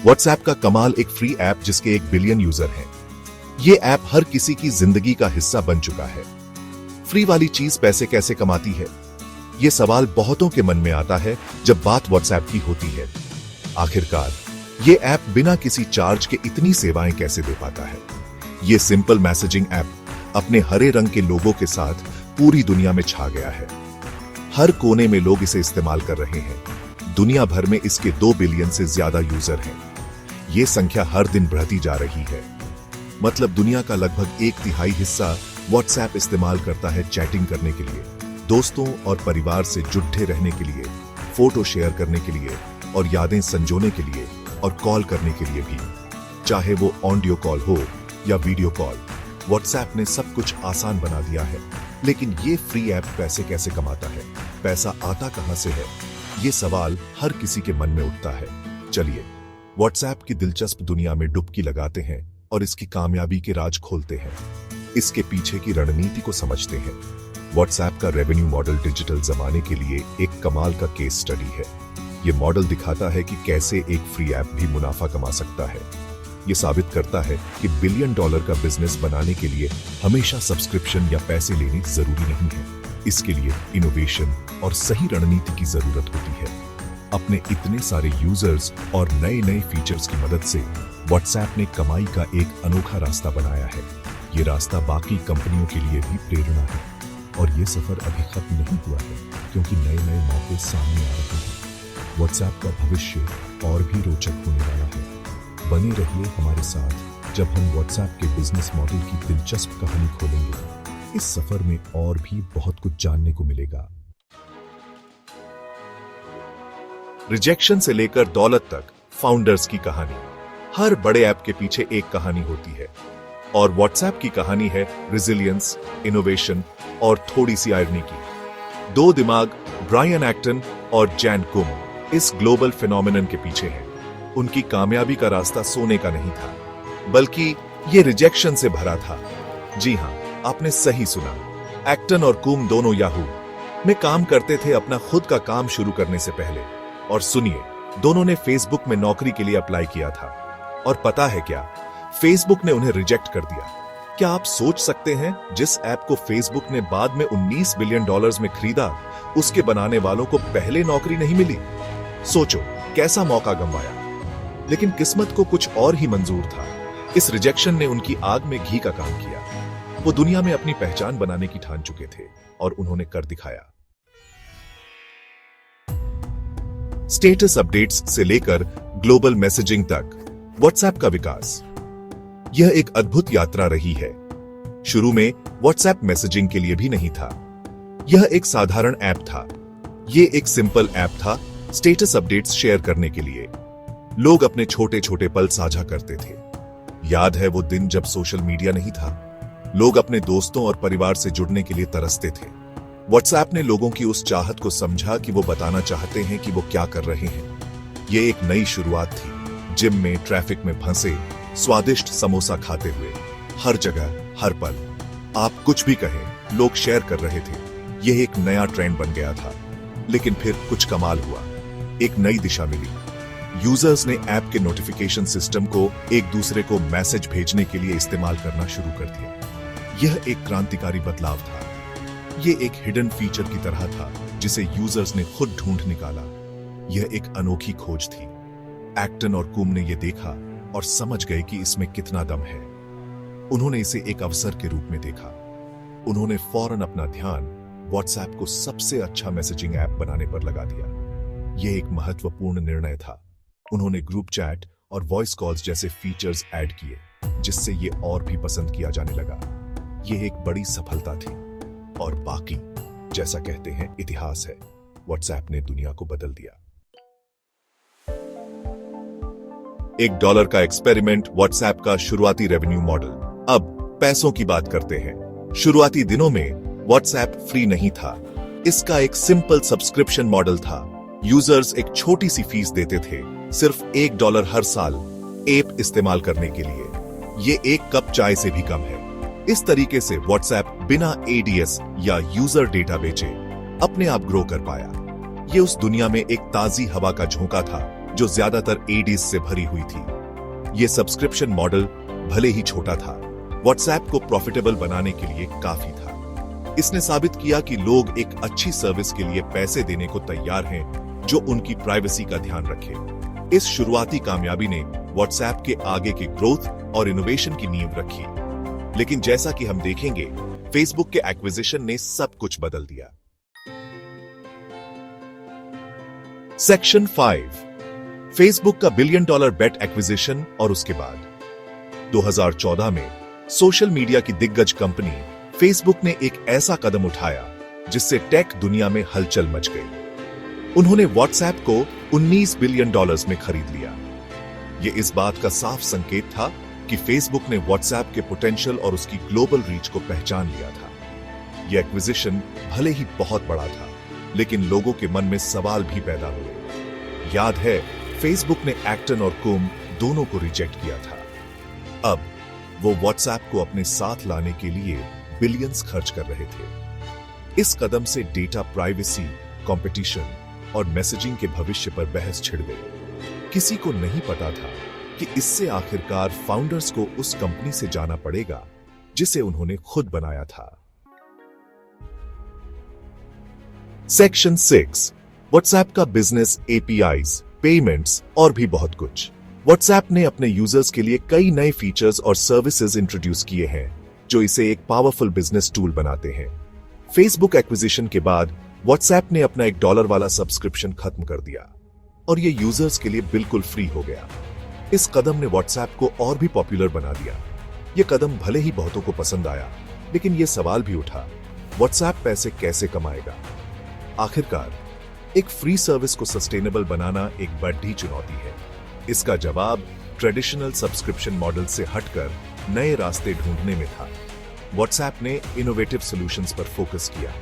WhatsApp का कमाल एक फ्री ऐप जिसके 1 बिलियन यूजर हैं। ये ऐप हर किसी की जिंदगी का हिस्सा बन चुका है। फ्री वाली चीज पैसे कैसे कमाती है? ये सवाल बहुतों के मन में आता है जब बात व्हाट्सएप की होती है। आखिरकार ये ऐप बिना किसी चार्ज के इतनी सेवाएं कैसे दे पाता है? ये सिंपल मैसेजिंग ऐप अपने हरे रंग के लोगों के साथ पूरी दुनिया में छा गया है। हर कोने में लोग इसे इस्तेमाल कर रहे हैं। दुनिया भर में इसके 2 बिलियन से ज्यादा यूजर हैं। ये संख्या हर दिन बढ़ती जा रही है। मतलब दुनिया का लगभग 1/3 हिस्सा व्हाट्सएप इस्तेमाल करता है चैटिंग करने के लिए, दोस्तों और परिवार से जुड़े रहने के लिए, फोटो शेयर करने के लिए और यादें संजोने के लिए और कॉल करने के लिए भी। चाहे वो ऑडियो कॉल हो या वीडियो कॉल, व्हाट्सएप ने सब कुछ आसान बना दिया है। लेकिन ये फ्री ऐप पैसे कैसे कमाता है? पैसा आता कहां से है? ये सवाल हर किसी के मन में उठता है। चलिए व्हाट्सएप की दिलचस्प दुनिया में डुबकी लगाते हैं और इसकी कामयाबी के राज खोलते हैं। इसके पीछे की रणनीति को समझते हैं। व्हाट्सएप का रेवेन्यू मॉडल डिजिटल जमाने के लिए एक कमाल का केस स्टडी है। ये मॉडल दिखाता है कि कैसे एक फ्री ऐप भी मुनाफा कमा सकता है। ये साबित करता है कि $1 बिलियन का बिजनेस बनाने के लिए हमेशा सब्सक्रिप्शन या पैसे लेने जरूरी नहीं है। इसके लिए इनोवेशन और सही रणनीति की जरूरत होती है। अपने इतने सारे यूजर्स और नए नए फीचर्स की मदद से व्हाट्सएप ने कमाई का एक अनोखा रास्ता बनाया है। ये रास्ता बाकी कंपनियों के लिए भी प्रेरणा है। और ये सफर अभी खत्म नहीं हुआ है, क्योंकि नए नए मौके सामने आ रहे हैं। व्हाट्सएप का भविष्य और भी रोचक होने वाला है। बने रहिए हमारे साथ जब हम व्हाट्सएप के बिजनेस मॉडल की दिलचस्प कहानी खोलेंगे। इस सफर में और भी बहुत कुछ जानने को मिलेगा। रिजेक्शन से लेकर दौलत तक फाउंडर्स की कहानी। हर बड़े ऐप के पीछे एक कहानी होती है और व्हाट्सएप की कहानी है रेजिलियंस, इनोवेशन और थोड़ी सी आयरनी की। 2 दिमाग ब्रायन एक्टन और जैन कुम इस ग्लोबल फिनोमिनन के पीछे हैं। उनकी कामयाबी का रास्ता सोने का नहीं था, बल्कि ये रिजेक्शन से भरा था। जी हां, आपने सही सुना। एक्टन और कुम दोनों याहू में काम करते थे अपना खुद का काम शुरू करने से पहले। और सुनिए, दोनों ने फेसबुक में नौकरी के लिए अप्लाई किया था। और पता है क्या? फेसबुक ने उन्हें रिजेक्ट कर दिया। क्या आप सोच सकते हैं, जिस ऐप को फेसबुक ने बाद में $19 बिलियन में खरीदा, उसके बनाने वालों को पहले नौकरी नहीं मिली? सोचो कैसा मौका गंवाया। लेकिन किस्मत को कुछ और ही मंजूर था। इस रिजेक्शन ने उनकी आग में घी का काम किया। वो दुनिया में अपनी पहचान बनाने की ठान चुके थे और उन्होंने कर दिखाया। स्टेटस अपडेट्स से लेकर ग्लोबल मैसेजिंग तक व्हाट्सएप का विकास, यह एक अद्भुत यात्रा रही है। शुरू में व्हाट्सएप मैसेजिंग के लिए भी नहीं था। यह एक साधारण ऐप था। यह एक सिंपल ऐप था स्टेटस अपडेट्स शेयर करने के लिए। लोग अपने छोटे छोटे पल साझा करते थे। याद है वो दिन जब सोशल मीडिया नहीं था। लोग अपने दोस्तों और परिवार से जुड़ने के लिए तरसते थे। व्हाट्सएप ने लोगों की उस चाहत को समझा कि वो बताना चाहते हैं कि वो क्या कर रहे हैं। ये एक नई शुरुआत थी। जिम में, ट्रैफिक में फंसे, स्वादिष्ट समोसा खाते हुए, हर जगह, हर पल, आप कुछ भी कहें, लोग शेयर कर रहे थे। यह एक नया ट्रेंड बन गया था। लेकिन फिर कुछ कमाल हुआ। एक नई दिशा मिली। यूजर्स ने ऐप के नोटिफिकेशन सिस्टम को एक दूसरे को मैसेज भेजने के लिए इस्तेमाल करना शुरू कर दिया। यह एक क्रांतिकारी बदलाव था। यह एक हिडन फीचर की तरह था जिसे यूजर्स ने खुद ढूंढ निकाला। यह एक अनोखी खोज थी। एक्टन और कुम ने यह देखा और समझ गए कि इसमें कितना दम है। उन्होंने इसे एक अवसर के रूप में देखा। उन्होंने फौरन अपना ध्यान व्हाट्सएप को सबसे अच्छा मैसेजिंग ऐप बनाने पर लगा दिया। यह एक महत्वपूर्ण निर्णय था। उन्होंने ग्रुप चैट और वॉइस कॉल्स जैसे फीचर्स ऐड किए, जिससे ये और भी पसंद किया जाने लगा। यह एक बड़ी सफलता थी और बाकी, जैसा कहते हैं, इतिहास है। व्हाट्सएप ने दुनिया को बदल दिया। $1 का एक्सपेरिमेंट, व्हाट्सएप का शुरुआती रेवेन्यू मॉडल। अब पैसों की बात करते हैं। शुरुआती दिनों में व्हाट्सएप फ्री नहीं था। इसका एक सिंपल सब्सक्रिप्शन मॉडल था। यूजर्स एक छोटी सी फीस देते थे, सिर्फ $1 हर साल ऐप इस्तेमाल करने के लिए। ये एक कप चाय से भी कम है। इस तरीके से व्हाट्सएप बिना एडीएस या यूजर डेटा बेचे अपने आप ग्रो कर पाया। ये उस दुनिया में एक ताजी हवा का झोंका था जो ज्यादातर एडीज से भरी हुई थी। ये सब्सक्रिप्शन मॉडल भले ही छोटा था, व्हाट्सएप को प्रॉफिटेबल बनाने के लिए काफी था। इसने साबित किया कि लोग एक अच्छी सर्विस के लिए पैसे देने को तैयार हैं जो उनकी प्राइवेसी का ध्यान रखे। इस शुरुआती कामयाबी ने व्हाट्सएप के आगे के ग्रोथ और इनोवेशन की नींव रखी। लेकिन जैसा कि हम देखेंगे, फेसबुक के एक्विजिशन ने सब कुछ बदल दिया। सेक्शन 5, फेसबुक का $1 बिलियन बेट एक्विजिशन और उसके बाद 2014 में सोशल मीडिया की दिग्गज कंपनी फेसबुक ने एक ऐसा कदम उठाया जिससे टेक दुनिया में हलचल मच गई। उन्होंने व्हाट्सएप को $19 बिलियन में खरीद लिया। यह इस बात का साफ संकेत था कि फेसबुक ने व्हाट्सएप के पोटेंशियल और उसकी ग्लोबल रीच को पहचान लिया था। यह एक्विजिशन भले ही बहुत बड़ा था, लेकिन लोगों के मन में सवाल भी पैदा हुए। याद है, फेसबुक ने एक्टन और कुम दोनों को रिजेक्ट किया था। अब वो व्हाट्सएप को अपने साथ लाने के लिए बिलियंस खर्च कर रहे थे। इस कदम से डेटा प्राइवेसी, कंपटीशन और मैसेजिंग के भविष्य पर बहस छिड़ गई। किसी को नहीं पता था कि इससे आखिरकार फाउंडर्स को उस कंपनी से जाना पड़ेगा जिसे उन्होंने खुद बनाया था। सेक्शन 6, व्हाट्सएप का बिजनेस, एपीआईज, पेमेंट्स और भी बहुत कुछ। व्हाट्सएप ने अपने यूजर्स के लिए कई नए फीचर्स और सर्विसेज इंट्रोड्यूस किए हैं जो इसे एक पावरफुल बिजनेस टूल बनाते हैं। फेसबुक एक्विजिशन के बाद व्हाट्सएप ने अपना $1 वाला सब्सक्रिप्शन खत्म कर दिया और ये यूजर्स के लिए बिल्कुल फ्री हो गया। इस कदम ने व्हाट्सएप को और भी पॉपुलर बना दिया। यह कदम भले ही बहुतों को पसंद आया, लेकिन यह सवाल भी उठा, व्हाट्सएप पैसे कैसे कमाएगा? आखिरकार एक फ्री सर्विस को सस्टेनेबल बनाना एक बड़ी चुनौती है। इसका जवाब ट्रेडिशनल सब्सक्रिप्शन मॉडल से हटकर नए रास्ते ढूंढने में था। व्हाट्सएप ने इनोवेटिव सॉल्यूशंस पर फोकस किया।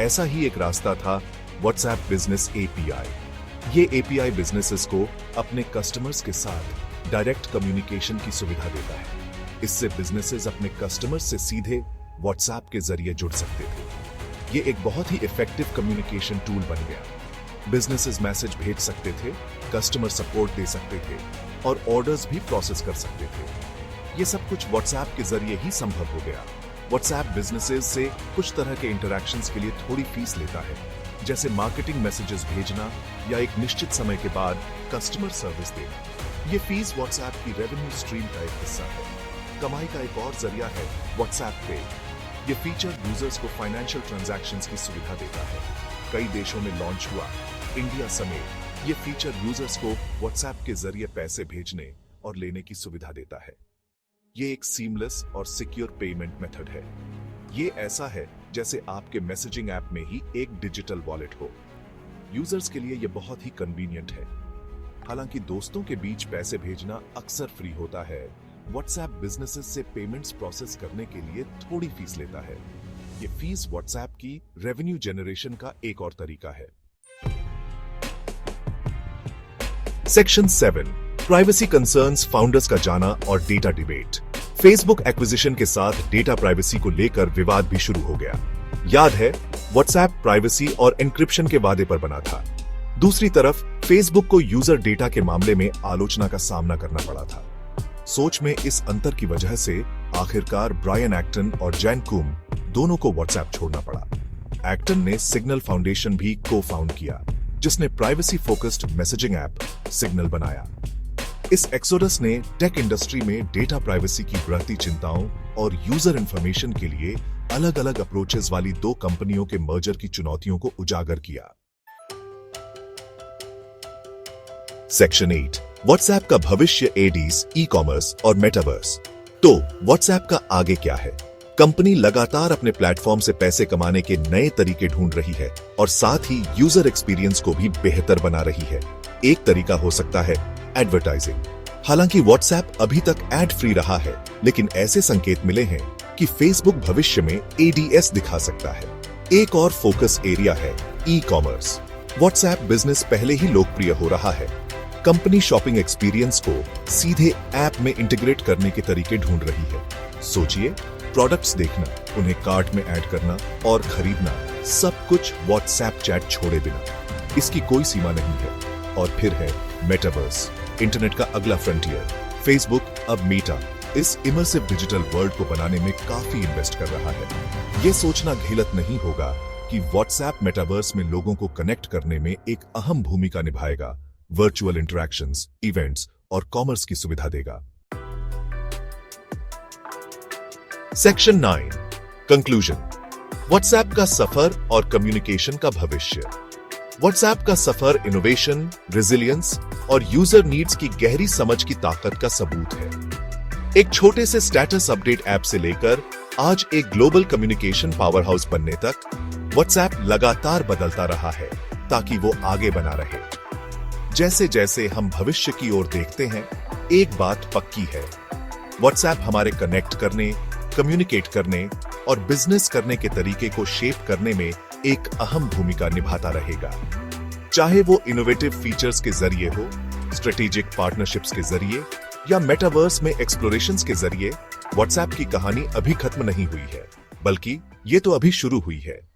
ऐसा ही एक रास्ता था व्हाट्सएप बिजनेस एपीआई। ये एपीआई बिजनेसेस को अपने कस्टमर्स के साथ डायरेक्ट कम्युनिकेशन की सुविधा देता है। इससे बिजनेसेस अपने कस्टमर्स से सीधे व्हाट्सएप के जरिए जुड़ सकते थे। ये एक बहुत ही इफेक्टिव कम्युनिकेशन टूल बन गया। बिजनेसेस मैसेज भेज सकते थे, कस्टमर सपोर्ट दे सकते थे और ऑर्डर्स भी प्रोसेस कर सकते थे। ये सब कुछ व्हाट्सएप के जरिए ही संभव हो गया। व्हाट्सएप बिजनेसेस से कुछ तरह के इंटरैक्शंस के लिए थोड़ी फीस लेता है, जैसे मार्केटिंग मैसेजेस भेजना या एक निश्चित समय के बाद कस्टमर सर्विस देना। ये फीस व्हाट्सएप की रेवेन्यू स्ट्रीम का एक हिस्सा है। कमाई का एक और जरिया है व्हाट्सएप पे। ये फीचर यूजर्स को फाइनेंशियल ट्रांजैक्शंस की सुविधा देता है। कई देशों में लॉन्च हुआ, इंडिया समेत। ये फीचर यूजर्स को व्हाट्सएप के जरिए पैसे भेजने और लेने की सुविधा देता है। ये एक सीमलेस और सिक्योर पेमेंट मेथड है। ये ऐसा है जैसे आपके मैसेजिंग ऐप में ही एक डिजिटल वॉलेट हो। यूजर्स के लिए ये बहुत ही कन्वीनियंट है। हालांकि दोस्तों के बीच पैसे भेजना अक्सर फ्री होता है, व्हाट्सएप बिजनेसेस से पेमेंट्स प्रोसेस करने के लिए थोड़ी फीस लेता है। ये फीस व्हाट्सएप की रेवेन्यू जनरेशन का एक और तरीका है। सेक्शन 7, प्राइवेसी कंसर्न्स, फाउंडर्स का जाना और डेटा डिबेट। फेसबुक एक्विजिशन के साथ डेटा प्राइवेसी को लेकर विवाद भी शुरू हो गया। याद है, व्हाट्सएप प्राइवेसी और एन्क्रिप्शन के वादे पर बना था। दूसरी तरफ फेसबुक को यूजर डेटा के मामले में आलोचना का सामना करना पड़ा था। सोच में इस अंतर की वजह से आखिरकार ब्रायन एक्टन और जैन कुम दोनों को व्हाट्सएप छोड़ना पड़ा। एक्टन ने सिग्नल फाउंडेशन भी को फाउंड किया, जिसने privacy focused messaging app signal बनाया। इस एक्सोडस ने टेक इंडस्ट्री में डेटा प्राइवेसी की बढ़ती चिंताओं और यूजर इंफॉर्मेशन के लिए अलग अलग अप्रोचेस वाली दो कंपनियों के मर्जर की चुनौतियों को उजागर किया। सेक्शन 8, व्हाट्सएप का भविष्य, एडीज, ई कॉमर्स और मेटावर्स। तो व्हाट्सएप का आगे क्या है? कंपनी लगातार अपने प्लेटफॉर्म से पैसे कमाने के नए तरीके ढूंढ रही है और साथ ही यूजर एक्सपीरियंस को भी बेहतर बना रही है। एक तरीका हो सकता है एडवर्टाइजिंग। हालांकि व्हाट्सएप अभी तक एड फ्री रहा है, लेकिन ऐसे संकेत मिले हैं कि फेसबुक भविष्य में एडीएस दिखा सकता है। एक और फोकस एरिया है ई कॉमर्स। व्हाट्सएप बिजनेस पहले ही लोकप्रिय हो रहा है। कंपनी शॉपिंग एक्सपीरियंस को सीधे ऐप में इंटीग्रेट करने के तरीके ढूंढ रही है। सोचिए, प्रोडक्ट्स देखना, उन्हें कार्ट में ऐड करना और खरीदना, सब कुछ व्हाट्सएप चैट छोड़े बिना। इसकी कोई सीमा नहीं है। और फिर है मेटावर्स, इंटरनेट का अगला फ्रंटियर। फेसबुक अब मीटा इस इमर्सिव डिजिटल वर्ल्ड को बनाने में काफी इन्वेस्ट कर रहा है। यह सोचना घिलत नहीं होगा कि व्हाट्सएप मेटावर्स में लोगों को कनेक्ट करने में एक अहम भूमिका निभाएगा, वर्चुअल इंटरैक्शंस, इवेंट्स और कॉमर्स की सुविधा देगा। Section 9, conclusion. व्हाट्सएप का सफर और कम्युनिकेशन का भविष्य। व्हाट्सएप का सफर इनोवेशन, रेजिलियंस और यूजर नीड्स की गहरी समझ की ताकत का सबूत है। एक छोटे से स्टेटस अपडेट ऐप से लेकर आज एक ग्लोबल कम्युनिकेशन पावर हाउस बनने तक व्हाट्सएप लगातार बदलता रहा है ताकि वो आगे बना रहे। जैसे जैसे हम भविष्य की ओर देखते हैं, एक बात पक्की है, व्हाट्सएप हमारे कनेक्ट करने, कम्युनिकेट करने और बिजनेस करने के तरीके को शेप करने में एक अहम भूमिका निभाता रहेगा। चाहे वो इनोवेटिव फीचर्स के जरिए हो, स्ट्रेटेजिक पार्टनरशिप्स के जरिए या मेटावर्स में एक्सप्लोरेशंस के जरिए, व्हाट्सएप की कहानी अभी खत्म नहीं हुई है, बल्कि ये तो अभी शुरू हुई है।